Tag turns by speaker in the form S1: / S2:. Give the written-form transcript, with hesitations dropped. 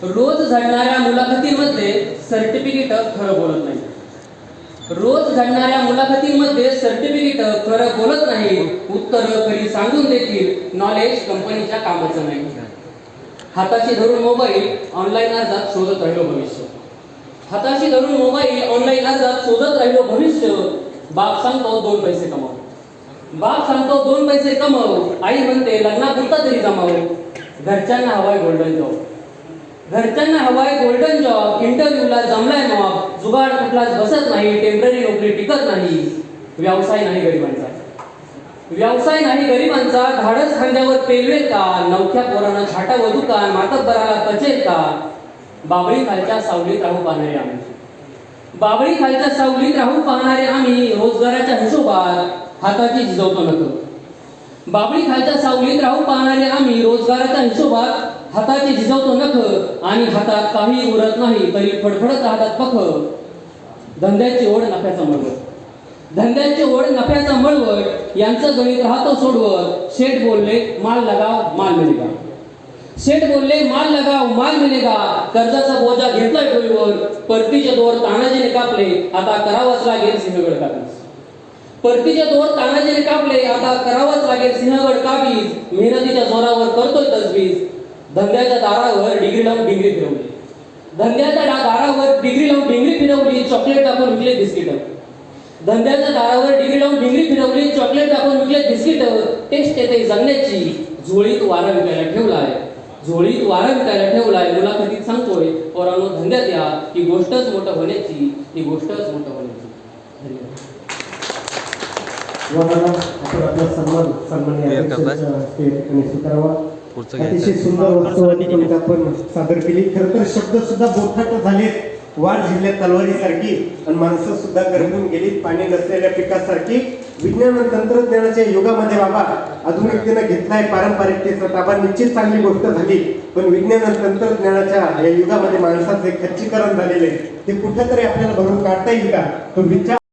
S1: रोज घडणाऱ्या मुलाखतींमध्ये सर्टिफिकेट खरं बोलत नाही. रोज घडणाऱ्या मुलाखतींमध्ये सर्टिफिकेट खरं बोलत नाही. उत्तर खरी सांगून देखील नॉलेज कंपनीच्या कामाचं नाही. हाताशी धरून मोबाईल ऑनलाईन अर्जात शोधत राहिलो भविष्य. हाताशी धरून मोबाईल ऑनलाईन अर्जात शोधत राहिलो भविष्य. बाप सांगतो 2 पैसे कमाव. बाप सांगतो 2 पैसे कमाव. आई म्हणते लग्नापुरता तरी जमाव. घरच्यांना हवाय गोल्डन जॉब. घरच्यांना हवाय गोल्डन जॉब. इंटरव्ह्यूला जमलाय मॉब. जुगाड कुठलाच बसत नाही. टेम्पररी नोकरी टिकत नाही. व्यवसाय नाही गरिबांचा. व्यवसाय नाही गरिबांचा. धाडस खांद्यावर पेलवेल का. नवख्या पोरानं छाटा वधू का. मातब्बराला पचेल का. बाबळी खालच्या सावलीत राहू पाहणारे आम्ही. बाबळी खालच्या सावलीत राहू पाहणारे आम्ही. रोजगाराच्या हिशोबात हाताची झिजवतो नक. बाबळी खालच्या सावलीत राहू पाहणारे आम्ही. रोजगाराच्या हिशोबात हाताची झिजवतो नख. आणि हातात काही उरत नाही तरी फडफडत राहतात पख. धंद्याची ओढ नफ्याचा मळवट. धंद्याची ओढ नफ्याचा मळवट. यांचं गणित राहतो सोडवत. शेठ बोलले माल लगाव माल मिलेगा. शेठ बोलले माल लगाव माल मिलेगा. कर्जाचा बोजा घेतलाय डोईवर. परतीचे दोर तानाजीने कापले. आता करावंच लागेल सिंहगड कापीस. परतीचे दोर तानाजीने कापले. आता करावंच लागेल सिंहगड कापीस. मेहनतीच्या जोरावर करतोय तजवीज. धंद्याच्या दारावर डिग्री लावून डिंगरी फिरवली. धंद्याच्या दारावर डिग्री लावून डिंगरी फिरवली. चॉकलेट टाकून विकले बिस्किट. धंद्याच्या दारावर डिग्री लावून डिंगरी फिरवली. चॉकलेट टाकून विकले बिस्किट. टेस्ट येते जगण्याची. झोळीत वारा विकायला ठेवलाय. झोळीत वारा विकायला ठेवलाय. मुलाखतीत सांगतोय पोरांनो धंद्यात या. ही गोष्टच मोठं होण्याची. ही गोष्टच मोठं होण्याची.
S2: आपण आपला सन्माननीय स्वीकारावा. अतिशय सुंदर वस्तू आपण सादर केली. खरं तर शब्द सुद्धा बोथाट झाले. वाढ जिल्ह्यात तलवारीसारखी आणि माणसं सुद्धा गरमून गेली पाणी नसलेल्या पिकासारखी. विज्ञान आणि तंत्रज्ञानाच्या युगामध्ये बाबा आधुनिकतेनं घेतलाय पारंपरिकतेचा ताबा. निश्चित चांगली गोष्ट झाली. पण विज्ञान आणि तंत्रज्ञानाच्या या युगामध्ये माणसाचे खच्चीकरण झालेले ते कुठेतरी आपल्याला भरून काढता येईल का. तो विचार